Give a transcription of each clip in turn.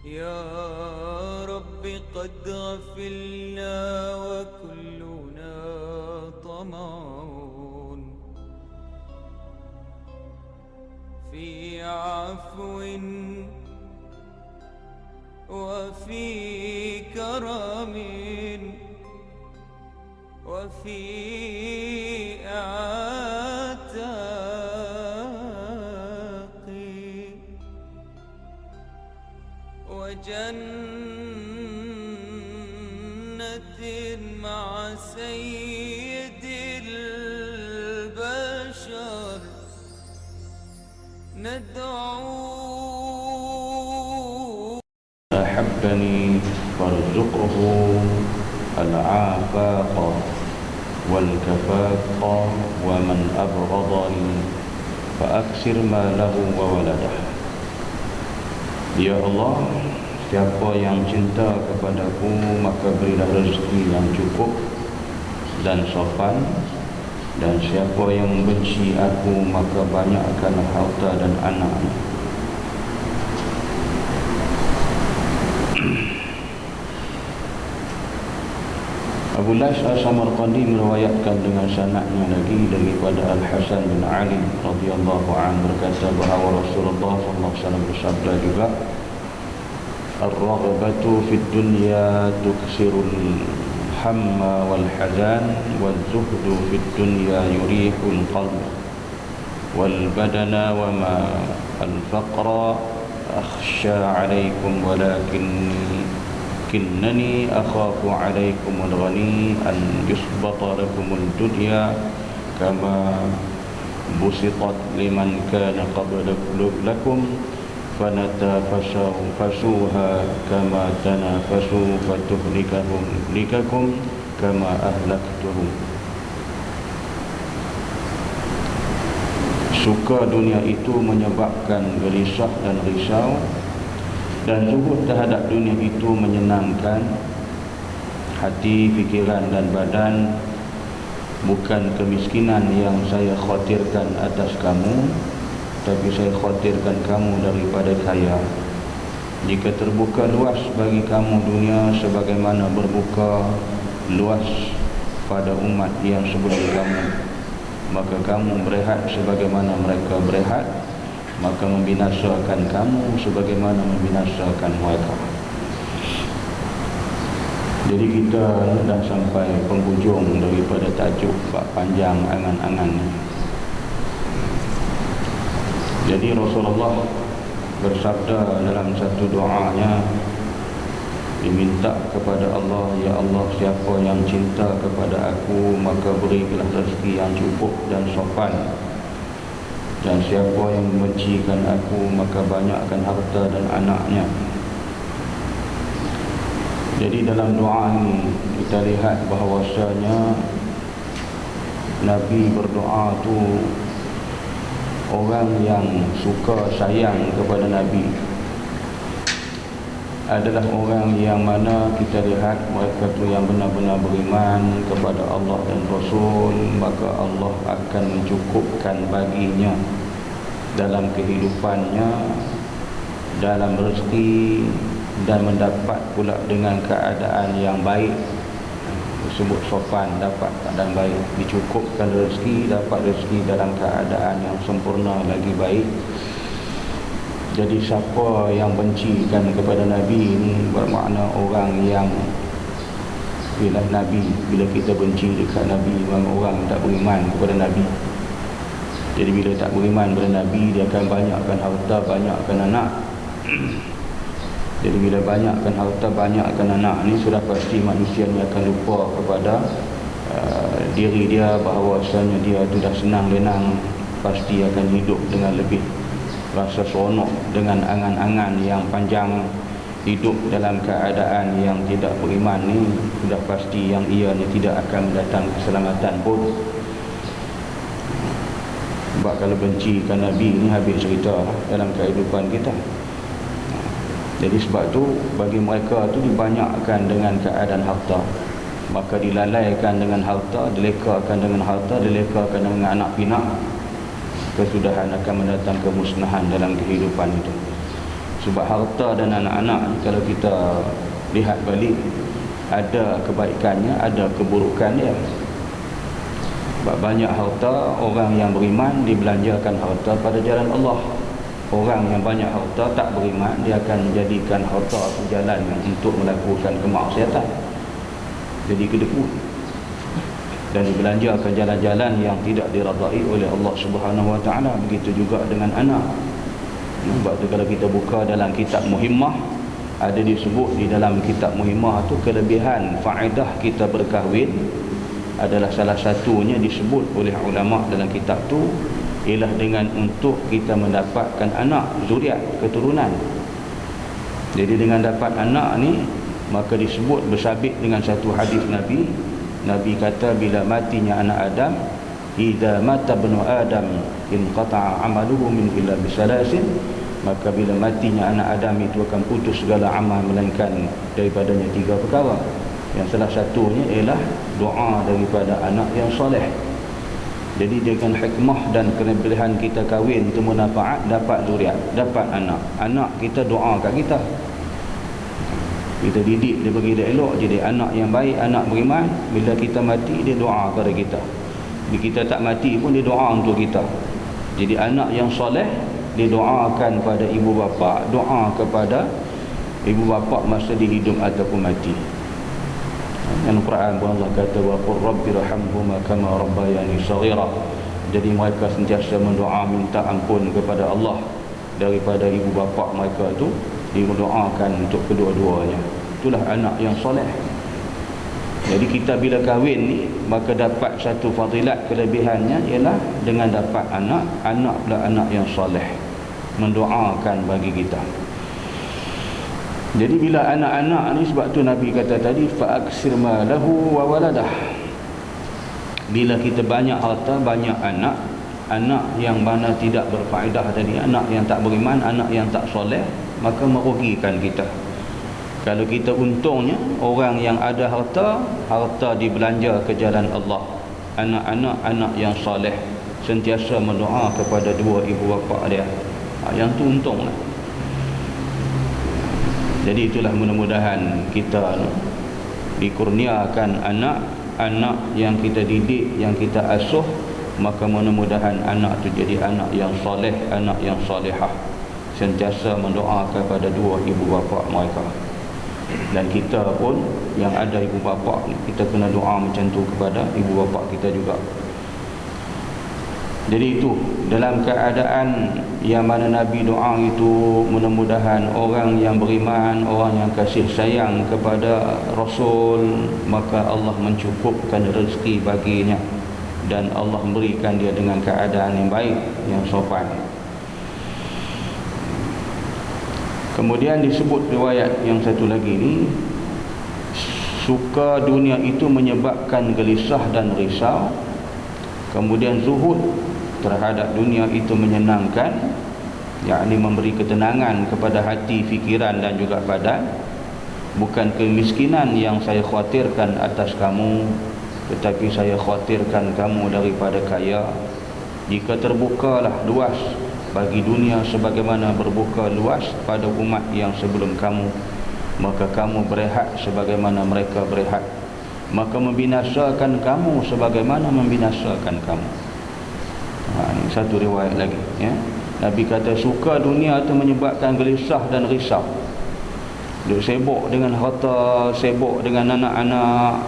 يا رب قد غفلنا وكلنا طمع في عفو وفي كرم وفي عتاق وجنة مع سيد البشر ندعو. أحبني فارزقه العافاق والكفاق، ومن أبغضني فأكسر ماله وولده. Ya Allah, siapa yang cinta kepadaku maka berilah rezeki yang cukup dan sopan, dan siapa yang membenci aku maka banyakkan harta dan anaknya. Abu Lais As-Samarqandi meriwayatkan dengan sanadnya lagi daripada Al-Hasan bin Ali radhiyallahu anhu berkata bahawa Rasulullah sallallahu alaihi wasallam bersabda juga, "Ar-raghbatu fid dunya tuksirul hamma wal hazan, wal zuhdu fid dunya yurihul qalb wal badana wa ma al-faqra akhsha 'alaykum walakinnani akhafu 'alaykum al-ghani an yusbata lakum al-dunya kama busitat liman kana qablakum fanatafasuha kama tanafasu fatuhlikakum kama ahlaktuhum." Suka dunia itu menyebabkan gelisah dan risau, dan zuhud terhadap dunia itu menyenangkan hati, fikiran dan badan. Bukan kemiskinan yang saya khawatirkan atas kamu, tapi saya khawatirkan kamu daripada saya. Jika terbuka luas bagi kamu dunia sebagaimana berbuka luas pada umat yang sebelum kamu, maka kamu berehat sebagaimana mereka berehat, maka membinasakan kamu sebagaimana membinasakan mereka. Jadi kita dah sampai penghujung daripada tajuk bab panjang angan-angan. Jadi Rasulullah bersabda dalam satu doanya, diminta kepada Allah, "Ya Allah, siapa yang cinta kepada aku maka berilah rezeki yang cukup dan sopan, dan siapa yang membencikan aku maka banyakkan harta dan anaknya." Jadi dalam doa ini kita lihat bahawasanya Nabi berdoa tu orang yang suka sayang kepada Nabi adalah orang yang mana kita lihat mereka tu yang benar-benar beriman kepada Allah dan Rasul, maka Allah akan mencukupkan baginya dalam kehidupannya, dalam rezeki, dan mendapat pula dengan keadaan yang baik. Disebut sopan, dapat keadaan baik, dicukupkan rezeki, dapat rezeki dalam keadaan yang sempurna lagi baik. Jadi siapa yang bencikan kepada Nabi ini bermakna orang yang bila kita benci dekat Nabi, orang tak beriman kepada Nabi. Jadi bila tak beriman kepada Nabi, dia akan banyakkan harta, banyakkan anak. Jadi bila banyakkan harta, banyakkan anak ni, sudah pasti manusia ni akan lupa kepada diri dia, bahawasanya dia tu dah senang lenang, pasti akan hidup dengan lebih rasa seronok dengan angan-angan yang panjang. Hidup dalam keadaan yang tidak beriman ni sudah pasti yang ia ni tidak akan mendatang keselamatan pun. Sebab kalau bencikan Nabi ni habis cerita dalam kehidupan kita. Jadi sebab tu bagi mereka tu dibanyakkan dengan keadaan harta, maka dilalaikan dengan harta, dilekakan dengan harta, dilekakan dengan anak pinak, kesudahan akan mendatang kemusnahan dalam kehidupan itu. Sebab harta dan anak-anak ni, kalau kita lihat balik, ada kebaikannya, ada keburukannya. Sebab banyak harta, orang yang beriman dibelanjakan harta pada jalan Allah. Orang yang banyak harta tak beriman, dia akan menjadikan harta jalan untuk melakukan kemaksiatan, jadi kedekut, dan dibelanjakan jalan-jalan yang tidak diradai oleh Allah Subhanahu Wa Taala. Begitu juga dengan anak. Sebab tu kalau kita buka dalam kitab Muhimmah, ada disebut di dalam kitab Muhimmah tu kelebihan faedah kita berkahwin adalah salah satunya disebut oleh ulama dalam kitab tu ialah dengan untuk kita mendapatkan anak, zuriat, keturunan. Jadi dengan dapat anak ni, maka disebut bersabit dengan satu hadis Nabi. Nabi kata bila matinya anak Adam, idza mata ibnu Adam inqata'a amaluhu min illa bisalasin, maka bila matinya anak Adam itu akan putus segala amal melainkan daripadanya 3 perkara. Yang salah satunya ialah doa daripada anak yang soleh. Jadi dengan hikmah dan kelebihan kita kahwin itu manfaat, dapat zuriat, dapat anak. Anak kita doa kat kita. Kita didik dia bagi dia elok, jadi anak yang baik, anak beriman. Bila kita mati, dia doa kepada kita. Bila kita tak mati pun dia doa untuk kita. Jadi anak yang soleh, dia doakan kepada ibu bapa, doa kepada ibu bapa masa dia hidup ataupun mati. Yang Quran pun Allah kata wa qur rabbirhamhuma kama rabbayani shaghira. Jadi mereka sentiasa mendoa minta ampun kepada Allah daripada ibu bapa mereka itu, didoakan untuk kedua-duanya. Itulah anak yang soleh. Jadi kita bila kahwin ni, maka dapat satu fadilat, kelebihannya ialah dengan dapat anak, anak pula anak yang soleh, mendoakan bagi kita. Jadi bila anak-anak ni, sebab tu Nabi kata tadi fa'aksir ma lahu wa waladah. Bila kita banyak harta, banyak anak, anak yang mana tidak berfaedah tadi, anak yang tak beriman, anak yang tak soleh, maka merugikan kita. Kalau kita untungnya, orang yang ada harta, harta dibelanja ke jalan Allah. Anak-anak, anak yang soleh, sentiasa mendoa kepada dua ibu bapa dia. Yang tu untunglah. Jadi itulah mudah-mudahan kita dikurniakan anak-anak yang kita didik, yang kita asuh, maka mudah-mudahan anak itu jadi anak yang soleh, anak yang solehah, sentiasa mendoa kepada dua ibu bapa mereka. Dan kita pun yang ada ibu bapa, kita kena doa macam tu kepada ibu bapa kita juga. Jadi itu dalam keadaan yang mana Nabi doa itu, mudah-mudahan orang yang beriman, orang yang kasih sayang kepada Rasul, maka Allah mencukupkan rezeki baginya dan Allah memberikan dia dengan keadaan yang baik, yang sopan. Kemudian disebut riwayat yang satu lagi ni, suka dunia itu menyebabkan gelisah dan risau. Kemudian zuhud terhadap dunia itu menyenangkan, yakni memberi ketenangan kepada hati, fikiran dan juga badan. Bukan kemiskinan yang saya khawatirkan atas kamu, tetapi saya khawatirkan kamu daripada kaya. Jika terbukalah luas bagi dunia sebagaimana berbuka luas pada umat yang sebelum kamu, maka kamu berehat sebagaimana mereka berehat. Maka membinasakan kamu sebagaimana membinasakan kamu. Ini satu riwayat lagi, ya. Nabi kata suka dunia itu menyebabkan gelisah dan risau. Duk sibuk dengan harta, sibuk dengan anak-anak,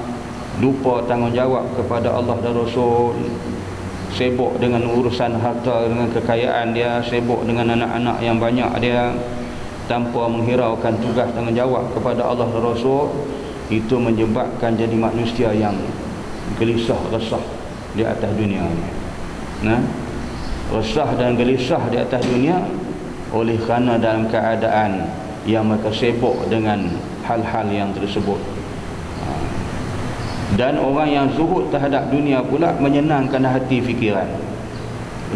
lupa tanggungjawab kepada Allah dan Rasul, sibuk dengan urusan harta, dengan kekayaan dia, sibuk dengan anak-anak yang banyak dia, tanpa menghiraukan tugas tanggungjawab kepada Allah dan Rasul. Itu menyebabkan jadi manusia yang gelisah, resah di atas dunia ini. Resah dan gelisah di atas dunia oleh kerana dalam keadaan yang mereka sibuk dengan hal-hal yang tersebut. Dan orang yang zuhud terhadap dunia pula menyenangkan hati fikiran.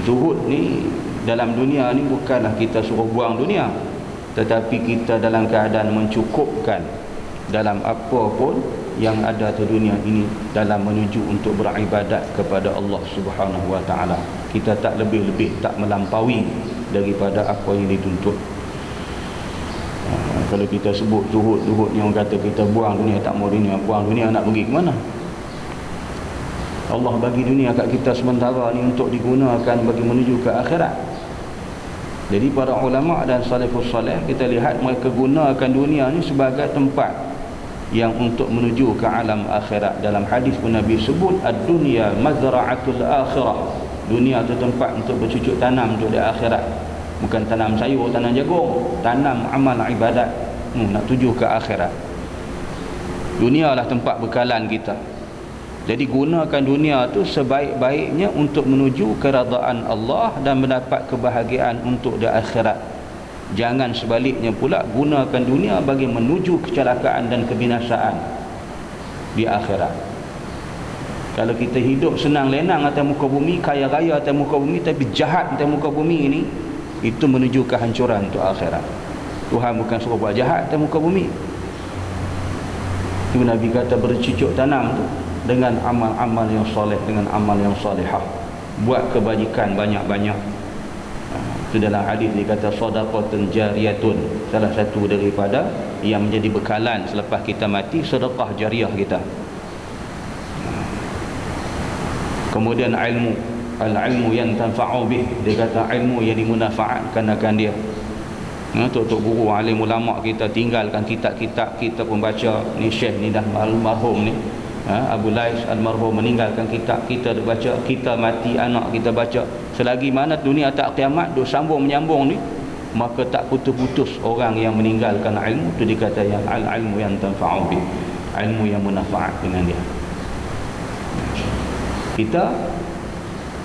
Zuhud ni dalam dunia ni bukanlah kita suruh buang dunia, tetapi kita dalam keadaan mencukupkan dalam apa pun yang ada di dunia ini dalam menuju untuk beribadat kepada Allah Subhanahu wa taala. Kita tak lebih-lebih, tak melampaui daripada apa yang dituntut. Kalau kita sebut zuhud yang kata kita buang dunia, tak mau dunia, buang dunia, nak pergi ke mana? Allah bagi dunia kat kita sementara ni untuk digunakan bagi menuju ke akhirat. Jadi para ulama dan salafus salih, kita lihat mereka gunakan dunia ni sebagai tempat yang untuk menuju ke alam akhirat. Dalam hadis pun Nabi sebut ad-dunya mazra'atul akhirah. Dunia tu tempat untuk bercucuk tanam untuk di akhirat. Bukan tanam sayur, tanam jagung, tanam amal ibadat, nak tuju ke akhirat. Dunia lah tempat bekalan kita. Jadi gunakan dunia tu sebaik-baiknya untuk menuju keredaan Allah dan mendapat kebahagiaan untuk di akhirat. Jangan sebaliknya pula gunakan dunia bagi menuju kecelakaan dan kebinasaan di akhirat. Kalau kita hidup senang lenang atas muka bumi, kaya raya atas muka bumi, tapi jahat atas muka bumi ini, itu menuju kehancuran untuk akhirat. Tuhan bukan suruh buat jahat atas muka bumi. Itu Nabi kata bercucuk tanam tu dengan amal-amal yang soleh, dengan amal yang solehah. Buat kebajikan banyak-banyak. Itu dalam hadis dikata sadaqatun jariyatun. Salah satu daripada yang menjadi bekalan selepas kita mati, sedekah jariah kita. Kemudian ilmu, al-ilmu yang tanfa'u bih. Dia kata ilmu yang dimunafaatkan akan dia. Tok guru alim ulama kita tinggalkan kitab-kitab, kita pun baca. Ni Syekh ni dah almarhum ni, Abu Lais almarhum meninggalkan kitab, kita dah baca. Kita mati, anak kita baca. Selagi mana dunia tak kiamat, duk sambung menyambung ni, maka tak putus-putus orang yang meninggalkan ilmu. Tu dikata yang al-ilmu yang tanfa'u bih, ilmu yang munafaat dengan dia. Kita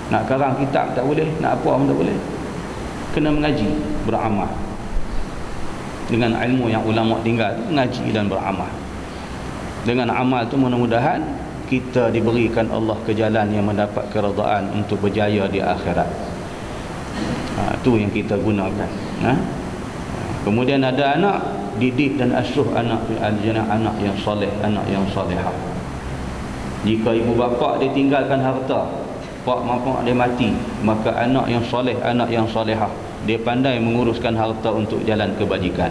nak karang kitab tak boleh, nak apa pun tak boleh. Kena mengaji, beramal dengan ilmu yang ulama tinggal, mengaji dan beramal. Dengan amal tu mudah-mudahan kita diberikan Allah ke jalan yang mendapat keredaan untuk berjaya di akhirat. Itu yang kita gunakan. Kemudian ada anak, didik dan asuh anak anak yang soleh, anak yang solehah. Jika ibu bapa dia tinggalkan harta, pak mak dia mati, maka anak yang soleh, anak yang solehah, dia pandai menguruskan harta untuk jalan kebajikan.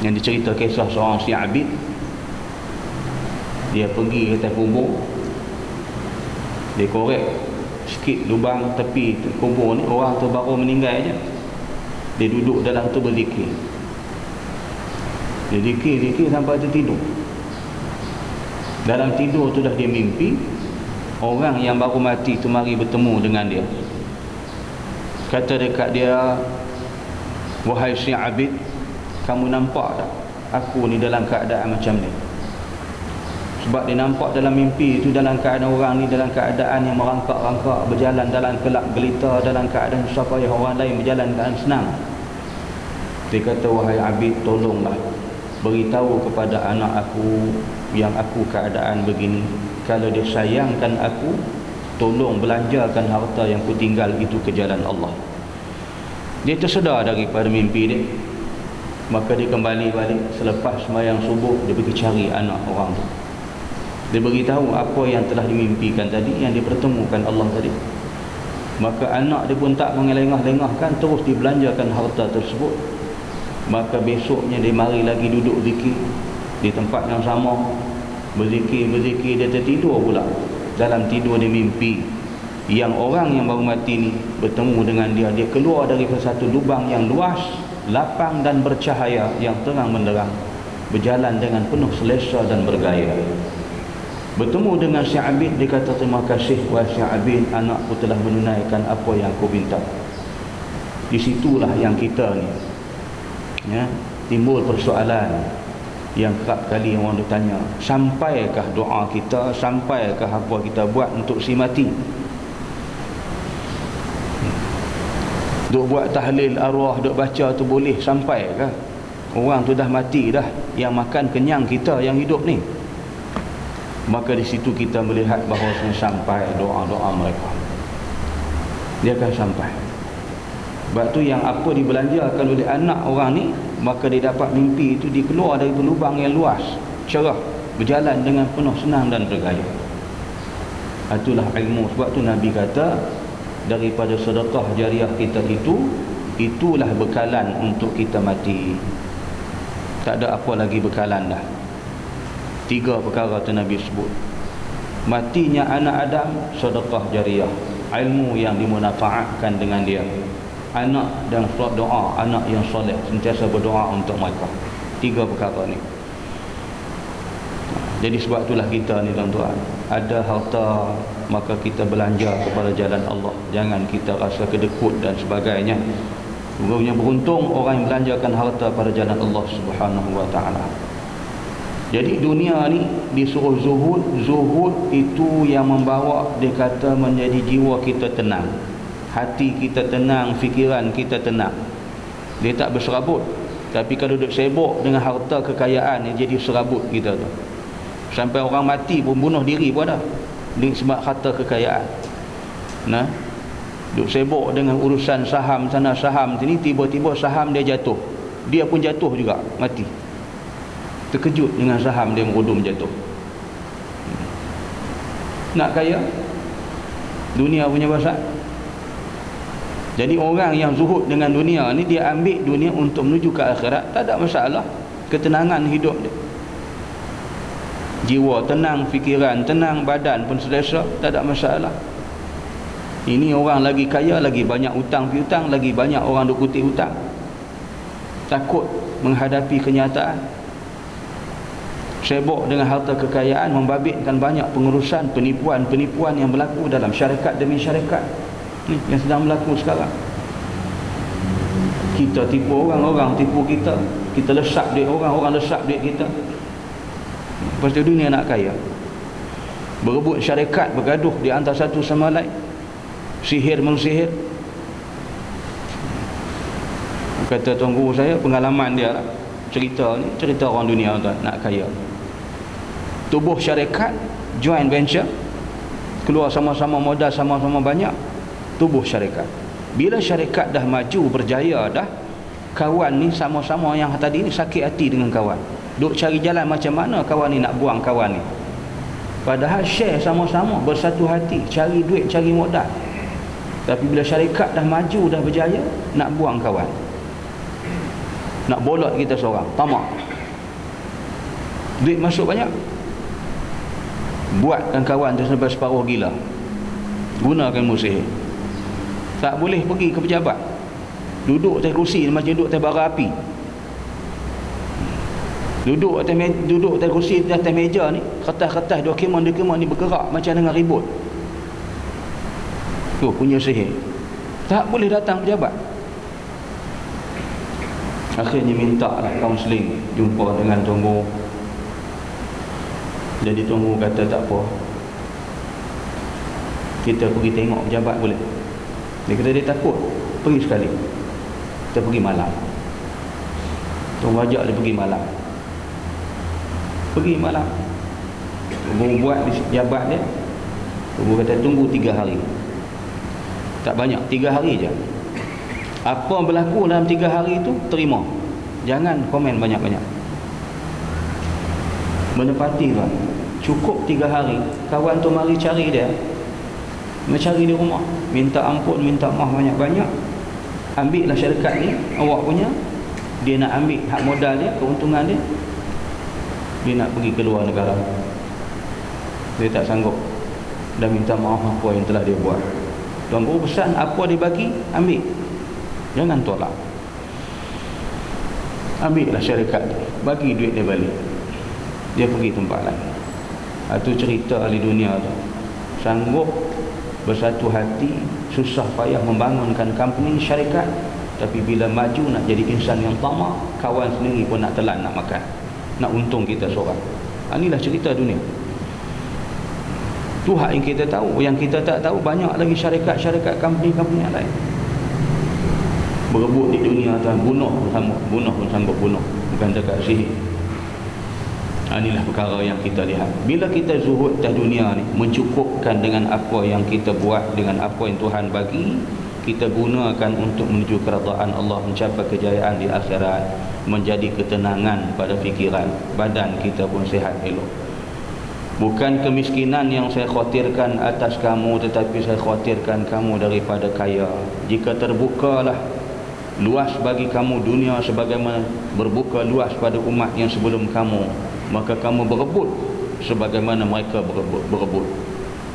Yang dicerita kisah seorang si abid, dia pergi ke atas kubur, dia korek sikit lubang tepi kubur ni, orang tu baru meninggal je. Dia duduk dalam tu berzikir. Dia zikir sampai tertidur. Dalam tidur tu dah dia mimpi orang yang baru mati tu mari bertemu dengan dia. Kata dekat dia, wahai si abid, kamu nampak tak aku ni dalam keadaan macam ni? Sebab dia nampak dalam mimpi itu dalam keadaan orang ni dalam keadaan yang merangkak-rangkak, berjalan dalam kelak gelita, dalam keadaan susah payah, orang lain berjalan keadaan senang. Dia kata, wahai abid, tolonglah beritahu kepada anak aku yang aku keadaan begini. Kalau dia sayangkan aku, tolong belanjakan harta yang ku tinggal itu ke jalan Allah. Dia tersedar daripada mimpi dia. Maka dia kembali balik. Selepas sembahyang subuh, dia pergi cari anak orang tu. Dia beritahu apa yang telah dimimpikan tadi, yang dipertemukan Allah tadi. Maka anak dia pun tak mengelengah-lengahkan, terus dibelanjakan harta tersebut. Maka besoknya dia mari lagi duduk zikir di tempat yang sama, berzikir, dia tertidur pula. Dalam tidur dia mimpi yang orang yang baru mati ni bertemu dengan dia. Dia keluar dari satu lubang yang luas, lapang dan bercahaya, yang terang benderang, berjalan dengan penuh selesa dan bergaya. Bertemu dengan si abid, dia kata, terima kasih wahai si abid, anakku telah menunaikan apa yang aku minta. Di situlah yang kita ni timbul persoalan yang kerap kali orang bertanya, sampaikah doa kita, sampaikah apa kita buat untuk si mati? Duk buat tahlil arwah, duk baca tu boleh sampaikah? Orang tu dah mati dah, yang makan kenyang kita yang hidup ni. Maka di situ kita melihat bahawa sampai doa-doa mereka, dia akan sampai. Sebab tu yang apa dibelanjakan oleh anak orang ni, maka dia dapat mimpi itu, dia keluar dari lubang yang luas, cerah, berjalan dengan penuh senang dan bergaya. Itulah ilmu. Sebab tu Nabi kata, daripada sedekah jariah kita itu itulah bekalan untuk kita mati. Tak ada apa lagi bekalan dah. 3 perkara tu Nabi sebut. Matinya anak Adam, sedekah jariah, ilmu yang dimanfaatkan dengan dia, anak dan doa, anak yang soleh sentiasa berdoa untuk mereka. 3 perkara ni. Jadi sebab itulah kita ni tuan-tuan, ada harta maka kita belanja kepada jalan Allah. Jangan kita rasa kedekut dan sebagainya. Sungguhnya beruntung orang yang belanjakan harta pada jalan Allah Subhanahu wa taala. Jadi dunia ni disuruh zuhud. Zuhud itu yang membawa, dia kata, menjadi jiwa kita tenang, hati kita tenang, fikiran kita tenang. Dia tak berserabut. Tapi kalau duduk sibuk dengan harta kekayaan, dia jadi serabut kita tu. Sampai orang mati pun bunuh diri pun ada sebab harta kekayaan. Nah, duduk sibuk dengan urusan saham sana saham sini, tiba-tiba saham dia jatuh, dia pun jatuh juga, mati. Terkejut dengan saham dia merudum jatuh. Nak kaya, dunia punya pasal. Jadi orang yang zuhud dengan dunia ni, dia ambil dunia untuk menuju ke akhirat, tak ada masalah. Ketenangan hidup dia, jiwa tenang, fikiran tenang, badan pun selesa, tak ada masalah. Ini orang lagi kaya, lagi banyak hutang piutang, lagi banyak orang duk kutip hutang, takut menghadapi kenyataan. Sibuk dengan harta kekayaan, membabitkan banyak pengurusan, penipuan-penipuan yang berlaku dalam syarikat demi syarikat ni yang sedang berlaku sekarang. Kita tipu orang, orang tipu kita. Kita lesap duit orang, orang lesap duit kita. Lepas tu dunia nak kaya, berebut syarikat, bergaduh di antara satu sama lain, sihir mengsihir. Kata tuan guru saya, pengalaman dia lah, cerita ni, cerita orang dunia tuan, nak kaya. Tubuh syarikat, joint venture, keluar sama-sama modal, sama-sama banyak, tubuh syarikat. Bila syarikat dah maju, berjaya dah, kawan ni sama-sama yang tadi ni sakit hati dengan kawan, duk cari jalan macam mana kawan ni nak buang kawan ni. Padahal share sama-sama, bersatu hati, cari duit, cari modal. Tapi bila syarikat dah maju, dah berjaya, nak buang kawan, nak bolot kita seorang, tamak, duit masuk banyak, buatkan kawan tu sampai separuh gila, gunakan musik. Tak boleh pergi ke pejabat, duduk atas kursi macam duduk atas bara api. Duduk atas kursi, atas meja ni, kertas-kertas dokumen ni bergerak macam dengan ribut. Tu punya sihir. Tak boleh datang pejabat. Akhirnya minta lah kaunseling, jumpa dengan tunggu. Jadi tunggu kata tak apa, kita pergi tengok pejabat boleh. Dia kata dia takut, pergi sekali. Kita pergi malam. Tunggu ajak dia pergi malam. Pergi malam, tunggu buat di jabat dia. Tunggu kata tunggu 3 hari. Tak banyak, 3 hari je. Apa berlaku dalam 3 hari itu, terima. Jangan komen banyak-banyak. Menepati tuan, cukup 3 hari. Kawan tu mari cari dia, mencari di rumah, minta ampun, minta maaf banyak-banyak. Ambillah syarikat ni, awak punya. Dia nak ambil hak modal dia, keuntungan dia. Dia nak pergi ke luar negara, dia tak sanggup, dah minta maaf apa yang telah dia buat. Tuan Guru pesan, apa dia bagi, ambil, jangan tolak. Ambillah syarikat, bagi duit dia balik, dia pergi tempat lain. Itu cerita ahli dunia tu, sanggup bersatu hati, susah payah membangunkan company, syarikat, tapi bila maju nak jadi insan yang tamak, kawan sendiri pun nak telan, nak makan, nak untung kita seorang. Inilah cerita dunia. Tu hak yang kita tahu. Yang kita tak tahu, banyak lagi syarikat-syarikat, company-company yang lain berebut di dunia tuan. Bunuh pun sanggup bunuh, bukan dekat sihir. Inilah perkara yang kita lihat. Bila kita zuhud atas dunia ni, mencukupkan dengan apa yang kita buat, dengan apa yang Tuhan bagi, kita gunakan untuk menuju keredaan Allah, mencapai kejayaan di akhirat, menjadi ketenangan pada fikiran, badan kita pun sihat elok. Bukan kemiskinan yang saya khawatirkan atas kamu, tetapi saya khawatirkan kamu daripada kaya. Jika terbukalah luas bagi kamu dunia sebagaimana berbuka luas pada umat yang sebelum kamu, maka kamu berebut sebagaimana mereka berebut,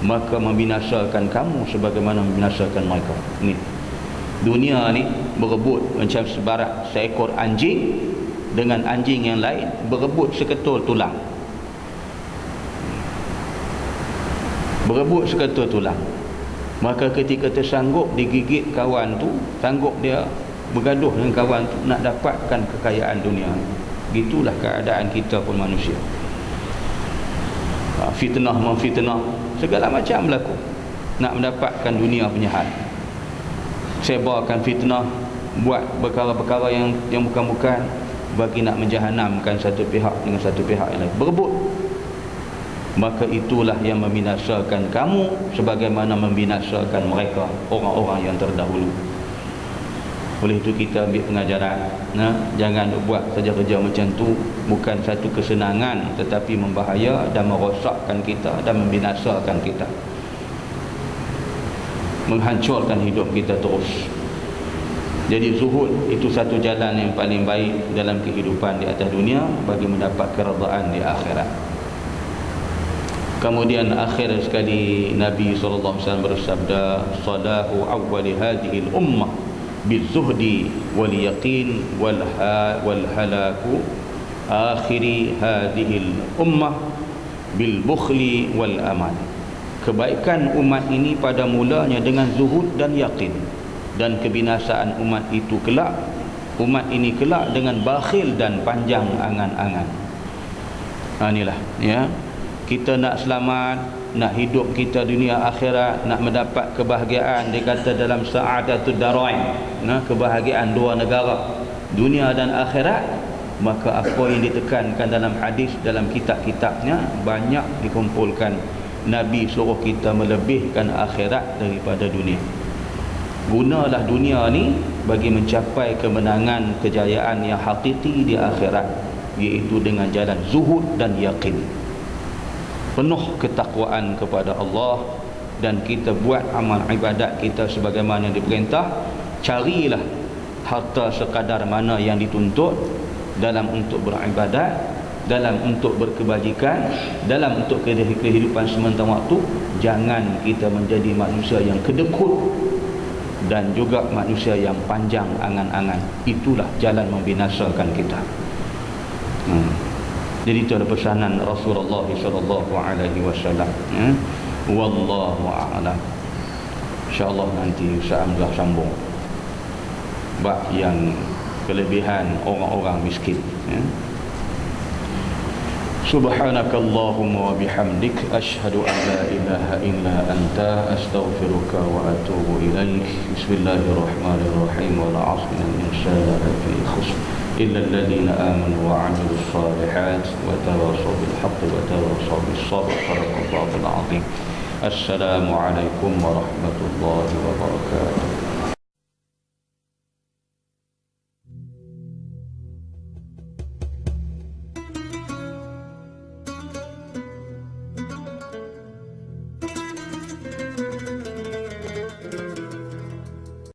maka membinasakan kamu sebagaimana membinasakan mereka. Ni dunia ni berebut macam seekor anjing dengan anjing yang lain berebut seketul tulang, berebut seketul tulang. Maka ketika tersanggup digigit kawan tu, sanggup dia bergaduh dengan kawan tu nak dapatkan kekayaan dunia. Gitulah keadaan kita pun manusia. Fitnah memfitnah, segala macam berlaku nak mendapatkan dunia punya hal. Sebarkan fitnah, buat perkara-perkara yang bukan-bukan bagi nak menjahanamkan satu pihak dengan satu pihak yang lain, berebut. Maka itulah yang membinasakan kamu sebagaimana membinasakan mereka, orang-orang yang terdahulu. Oleh itu kita ambil pengajaran, jangan buat saja kerja macam tu, bukan satu kesenangan tetapi membahaya dan merosakkan kita dan membinasakan kita, menghancurkan hidup kita terus. Jadi zuhud itu satu jalan yang paling baik dalam kehidupan di atas dunia bagi mendapat keredaan di akhirat. Kemudian akhir sekali Nabi SAW bersabda, salahu awwali hadhihi al-ummah bizuhdi wal yaqin wal halaku akhiri hadhihi al-ummah bil bukhli wal amal. Kebaikan umat ini pada mulanya dengan zuhud dan yakin, dan kebinasaan umat itu kelak, umat ini kelak dengan bakhil dan panjang angan-angan. Inilah ya, kita nak selamat, nak hidup kita dunia akhirat, nak mendapat kebahagiaan, dia kata dalam sa'adatud darain, kebahagiaan dua negara, dunia dan akhirat. Maka apa yang ditekankan dalam hadis, dalam kitab-kitabnya banyak dikumpulkan. Nabi suruh kita melebihkan akhirat daripada dunia. Gunalah dunia ni bagi mencapai kemenangan, kejayaan yang hakiki di akhirat, iaitu dengan jalan zuhud dan yakin, penuh ketakwaan kepada Allah, dan kita buat amal ibadat kita sebagaimana yang diperintah. Carilah harta sekadar mana yang dituntut dalam untuk beribadat, dalam untuk berkebajikan, dalam untuk kehidupan sementara waktu. Jangan kita menjadi manusia yang kedekut dan juga manusia yang panjang angan-angan. Itulah jalan membinasakan kita. Jadi itu adalah pesanan Rasulullah SAW. Wallahu a'lam. InsyaAllah nanti Ustaz Hamzah sambung bab yang kelebihan orang-orang miskin. Subhanakallahumma wa bihamdik, asyhadu an la ilaha illa anta, astaghfiruka wa atubu ilaik. Bismillahirrahmanirrahim. Wal 'asri innal insana lafi khusr illa alladhina amanu wa 'amilus shalihat wa tawasaw bil haqqi wa tawasaw bis sabr. Sadaqallahul 'azim. Assalamu alaikum warahmatullahi wabarakatuh.